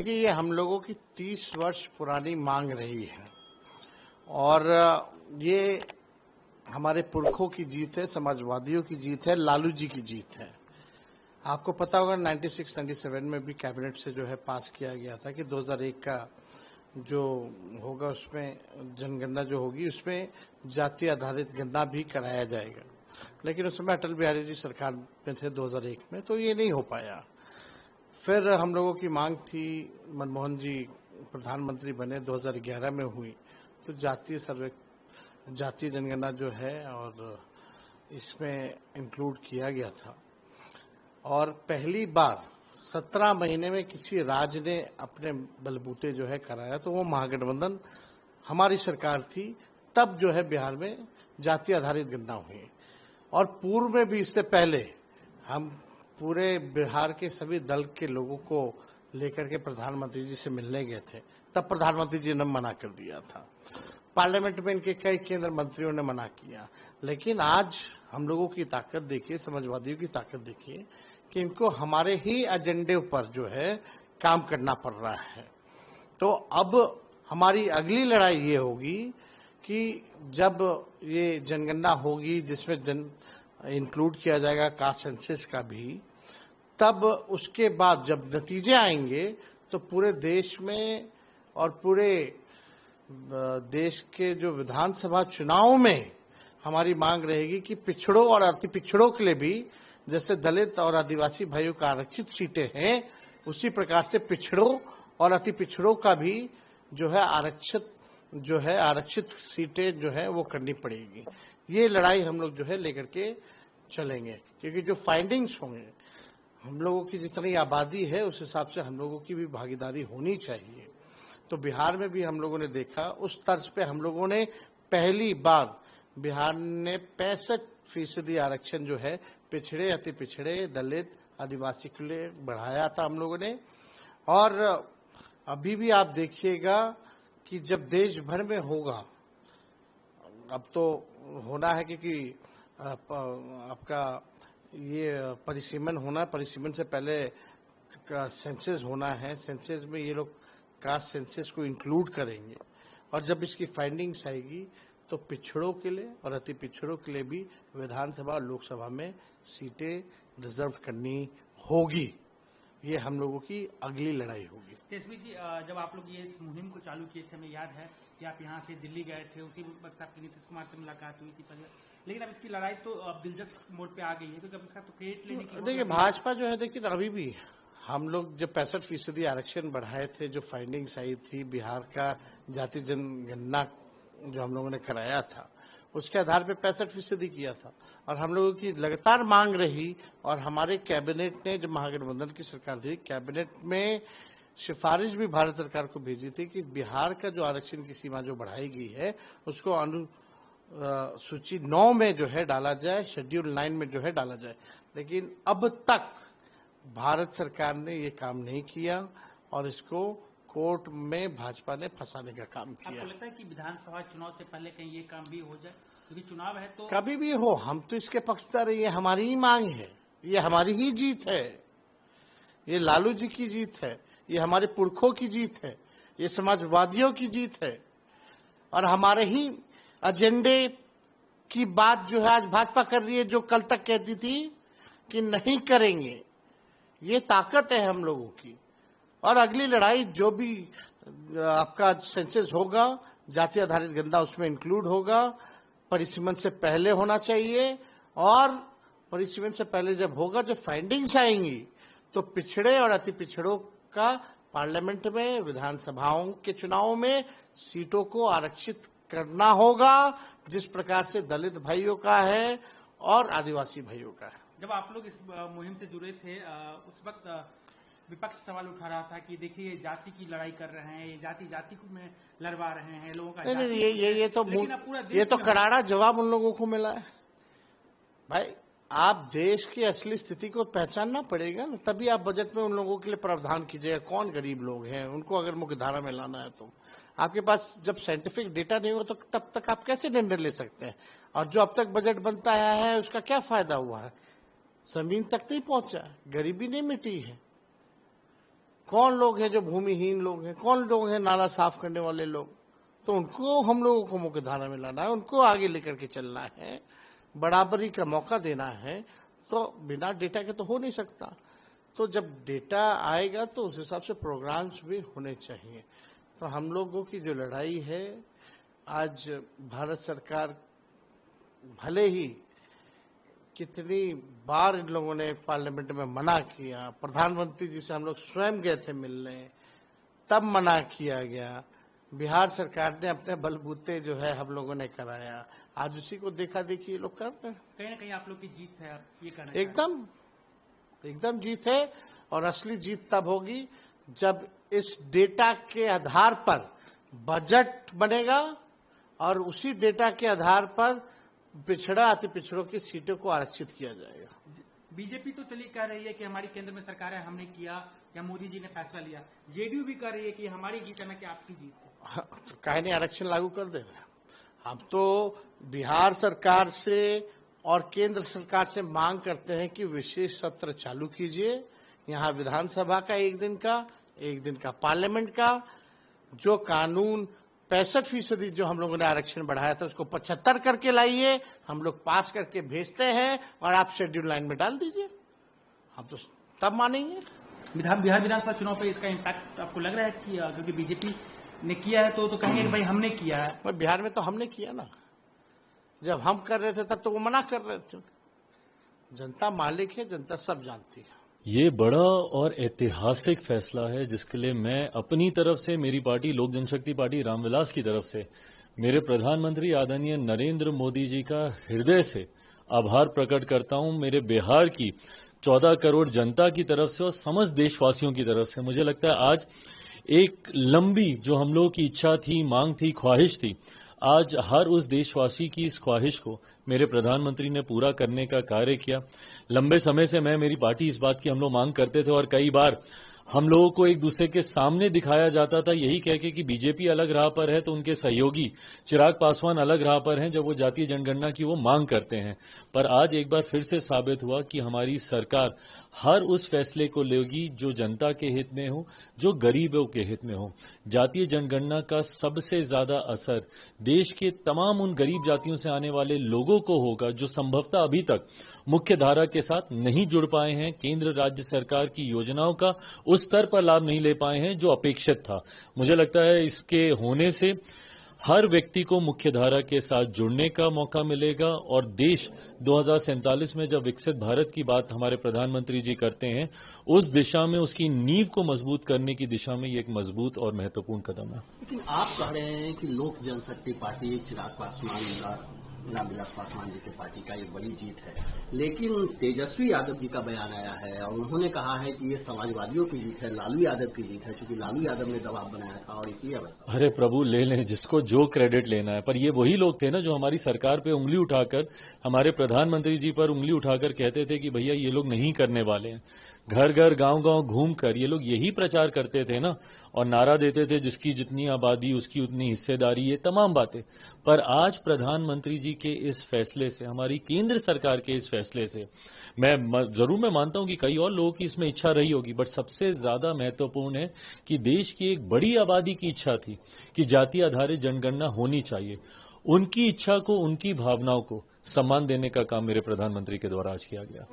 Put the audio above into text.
देखिए, ये हम लोगों की 30 वर्ष पुरानी मांग रही है और ये हमारे पुरखों की जीत है, समाजवादियों की जीत है, लालू जी की जीत है। आपको पता होगा 96-97 में भी कैबिनेट से जो है पास किया गया था कि 2001 का जो होगा उसमें जनगणना जो होगी उसमें जाति आधारित गणना भी कराया जाएगा, लेकिन उस समय अटल बिहारी जी सरकार में थे 2001 में, तो ये नहीं हो पाया। फिर हम लोगों की मांग थी, मनमोहन जी प्रधानमंत्री बने 2011 में हुई, तो जातीय जनगणना जो है और इसमें इंक्लूड किया गया था और पहली बार 17 महीने में किसी राज्य ने अपने बलबूते जो है कराया, तो वो महागठबंधन हमारी सरकार थी। तब जो है बिहार में जाति आधारित गणना हुई और पूर्व में भी इससे पहले हम पूरे बिहार के सभी दल के लोगों को लेकर के प्रधानमंत्री जी से मिलने गए थे। तब प्रधानमंत्री जी ने मना कर दिया था, पार्लियामेंट में इनके कई केंद्र मंत्रियों ने मना किया। लेकिन आज हम लोगों की ताकत देखिए, समाजवादियों की ताकत देखिए कि इनको हमारे ही एजेंडे पर जो है काम करना पड़ रहा है। तो अब हमारी अगली लड़ाई ये होगी कि जब ये जनगणना होगी जिसमें इंक्लूड किया जाएगा कास्ट सेंसस का भी, तब उसके बाद जब नतीजे आएंगे तो पूरे देश में और पूरे देश के जो विधानसभा चुनाव में हमारी मांग रहेगी कि पिछड़ों और अति पिछड़ों के लिए भी, जैसे दलित और आदिवासी भाइयों का आरक्षित सीटें हैं, उसी प्रकार से पिछड़ों और अति पिछड़ों का भी जो है आरक्षित सीटें जो है वो करनी पड़ेगी। ये लड़ाई हम लोग जो है लेकर के चलेंगे, क्योंकि जो फाइंडिंग्स होंगे, हम लोगों की जितनी आबादी है उस हिसाब से हम लोगों की भी भागीदारी होनी चाहिए। तो बिहार में भी हम लोगों ने देखा, उस तर्ज पे हम लोगों ने पहली बार बिहार ने 65% आरक्षण जो है पिछड़े, अति पिछड़े, दलित, आदिवासी के लिए बढ़ाया था हम लोगों ने। और अभी भी आप देखिएगा कि जब देश भर में होगा, अब तो होना है क्योंकि आपका ये परिसीमन होना, परिसीमन से पहले सेंसस होना है। सेंसस में ये लोग कास्ट सेंसस को इंक्लूड करेंगे और जब इसकी फाइंडिंग्स आएगी तो पिछड़ों के लिए और अति पिछड़ों के लिए भी विधानसभा और लोकसभा में सीटें रिजर्व करनी होगी। ये हम लोगों की अगली लड़ाई होगी। तेजस्वी जी, जब आप लोग ये इस मुहिम को चालू किए थे, हमें याद है कि आप यहाँ से दिल्ली गए थे, उसी वक्त आपकी नीतीश कुमार से मुलाकात हुई थी पहले, लेकिन अब इसकी लड़ाई तो अब दिलचस्प मोड़ पे आ गई है, तो जब इसका तो क्रेडिट लेने की देखिए, भाजपा जो है, देखिए अभी भी हम लोग जब 65% आरक्षण बढ़ाए थे, जो फाइंडिंग्स आई थी बिहार का जाति जनगणना जो हम लोगों ने कराया था, उसके आधार पे 65% किया था और हम लोगों की लगातार मांग रही और हमारे कैबिनेट ने, जब महागठबंधन की सरकार थी, कैबिनेट में सिफारिश भी भारत सरकार को भेजी थी कि बिहार का जो आरक्षण की सीमा जो बढ़ाई गई है उसको सूची 9 में जो है डाला जाए, शेड्यूल 9 में जो है डाला जाए। लेकिन अब तक भारत सरकार ने ये काम नहीं किया और इसको कोर्ट में भाजपा ने फंसाने का काम किया। आपको लगता है कि विधानसभा चुनाव से पहले कहीं ये काम भी हो जाए, क्योंकि चुनाव है तो कभी भी हो, हम तो इसके पक्षधर, ये हमारी ही मांग है, ये हमारी ही जीत है, ये लालू जी की जीत है, ये हमारे पुरखों की जीत है, ये समाजवादियों की जीत है और हमारे ही एजेंडे की बात जो है आज भाजपा कर रही है, जो कल तक कहती थी कि नहीं करेंगे। ये ताकत है हम लोगों की। और अगली लड़ाई जो भी आपका सेंसस होगा, जाति आधारित गणना उसमें इंक्लूड होगा, परिसीमन से पहले होना चाहिए और परिसीमन से पहले जब होगा, जब फाइंडिंग्स आएंगी तो पिछड़े और अति पिछड़ों का पार्लियामेंट में, विधानसभाओं के चुनाव में सीटों को आरक्षित करना होगा, जिस प्रकार से दलित भाइयों का है और आदिवासी भाइयों का है। जब आप लोग इस मुहिम से जुड़े थे, उस वक्त विपक्ष सवाल उठा रहा था कि देखिए जाति की लड़ाई कर रहे हैं, ये जाति को में लड़वा रहे हैं लोगों का। नहीं, ये तो करारा जवाब उन लोगों को मिला है। भाई, आप देश की असली स्थिति को पहचानना पड़ेगा ना, तभी आप बजट में उन लोगों के लिए प्रावधान कीजिएगा। कौन गरीब लोग हैं, उनको अगर मुख्य धारा में लाना है तो आपके पास जब साइंटिफिक डेटा नहीं हो तो तब तक आप कैसे निर्णय ले सकते हैं। और जो अब तक बजट बनता आया है उसका क्या फायदा हुआ है, जमीन तक नहीं पहुंचा, गरीबी नहीं मिटी है। कौन लोग हैं जो भूमिहीन लोग हैं, कौन लोग हैं नाला साफ करने वाले लोग, तो उनको हम लोगों को मुख्य धारा में लाना है, उनको आगे लेकर के चलना है, बराबरी का मौका देना है। तो बिना डेटा के तो हो नहीं सकता। तो जब डेटा आएगा तो उस हिसाब से प्रोग्राम्स भी होने चाहिए। तो हम लोगों की जो लड़ाई है, आज भारत सरकार भले ही कितनी बार इन लोगों ने पार्लियामेंट में मना किया, प्रधानमंत्री जी से हम लोग स्वयं गए थे मिलने, तब मना किया गया। बिहार सरकार ने अपने बलबूते जो है हम लोगों ने कराया, आज उसी को देखा देखी ये लोग कर रहे हैं। कहीं ना कहीं आप लोग की जीत है, आप ये कहना एकदम जीत है। और असली जीत तब होगी जब इस डेटा के आधार पर बजट बनेगा और उसी डेटा के आधार पर पिछड़ा अति पिछड़ों की सीटों को आरक्षित किया जाएगा। बीजेपी तो चलिए कह रही है कि हमारी केंद्र में सरकार है, हमने किया या मोदी जी ने फैसला लिया। जेडीयू भी कह रही है कि हमारी जीत है ना कि आपकी जीत है। तो काहे नहीं आरक्षण लागू कर दे रहे हैं। हम तो बिहार सरकार से और केंद्र सरकार से मांग करते हैं कि विशेष सत्र चालू कीजिए, यहाँ विधानसभा का एक दिन का पार्लियामेंट का। जो कानून 65% जो हम लोगों ने आरक्षण बढ़ाया था उसको 75 करके लाइए, हम लोग पास करके भेजते हैं और आप शेड्यूल लाइन में डाल दीजिए, हम तो तब मानेंगे। बिहार विधानसभा चुनाव पे इसका इम्पैक्ट आपको लग रहा है कि क्योंकि बीजेपी ने किया है तो कहेंगे कि भाई हमने किया है। पर बिहार में तो हमने किया ना, जब हम कर रहे थे तब तो वो मना कर रहे थे। जनता मालिक है, जनता सब जानती है। ये बड़ा और ऐतिहासिक फैसला है जिसके लिए मैं अपनी तरफ से, मेरी पार्टी लोक जनशक्ति पार्टी रामविलास की तरफ से, मेरे प्रधानमंत्री आदरणीय नरेंद्र मोदी जी का हृदय से आभार प्रकट करता हूं। मेरे बिहार की 14 करोड़ जनता की तरफ से और समस्त देशवासियों की तरफ से। मुझे लगता है आज एक लंबी जो हम लोगों की इच्छा थी, मांग थी, ख्वाहिश थी, आज हर उस देशवासी की इस ख्वाहिश को मेरे प्रधानमंत्री ने पूरा करने का कार्य किया। लंबे समय से मेरी पार्टी इस बात की हम लोग मांग करते थे और कई बार हम लोगों को एक दूसरे के सामने दिखाया जाता था यही कह के कि बीजेपी अलग राह पर है तो उनके सहयोगी चिराग पासवान अलग राह पर हैं जब वो जातीय जनगणना की वो मांग करते हैं। पर आज एक बार फिर से साबित हुआ कि हमारी सरकार हर उस फैसले को लेगी जो जनता के हित में हो, जो गरीबों के हित में हो। जातीय जनगणना का सबसे ज्यादा असर देश के तमाम उन गरीब जातियों से आने वाले लोगों को होगा जो संभवतः अभी तक मुख्य धारा के साथ नहीं जुड़ पाए हैं, केंद्र राज्य सरकार की योजनाओं का उस स्तर पर लाभ नहीं ले पाए हैं जो अपेक्षित था। मुझे लगता है इसके होने से हर व्यक्ति को मुख्य धारा के साथ जुड़ने का मौका मिलेगा और देश 2047 में जब विकसित भारत की बात हमारे प्रधानमंत्री जी करते हैं, उस दिशा में, उसकी नींव को मजबूत करने की दिशा में ये एक मजबूत और महत्वपूर्ण कदम है। लेकिन आप कह रहे हैं कि लोक जनशक्ति पार्टी चिराग पासवान, रामविलास पासवान जी की पार्टी का ये बड़ी जीत है, लेकिन तेजस्वी यादव जी का बयान आया है और उन्होंने कहा है कि ये समाजवादियों की जीत है, लालू यादव की जीत है, क्योंकि लालू यादव ने दबाव बनाया था और इसलिए वैसा। अरे प्रभु, ले लें जिसको जो क्रेडिट लेना है। पर ये वही लोग थे ना जो हमारी सरकार पे उंगली उठाकर, हमारे प्रधानमंत्री जी पर उंगली उठाकर कहते थे कि भैया ये लोग नहीं करने वाले हैं। घर घर गांव गांव घूमकर ये लोग यही प्रचार करते थे ना और नारा देते थे जिसकी जितनी आबादी उसकी उतनी हिस्सेदारी, ये तमाम बातें। पर आज प्रधानमंत्री जी के इस फैसले से, हमारी केंद्र सरकार के इस फैसले से, मैं मानता हूं कि कई और लोगों की इसमें इच्छा रही होगी, बट सबसे ज्यादा महत्वपूर्ण है कि देश की एक बड़ी आबादी की इच्छा थी कि जाति आधारित जनगणना होनी चाहिए। उनकी इच्छा को, उनकी भावनाओं को सम्मान देने का काम मेरे प्रधानमंत्री के द्वारा आज किया गया।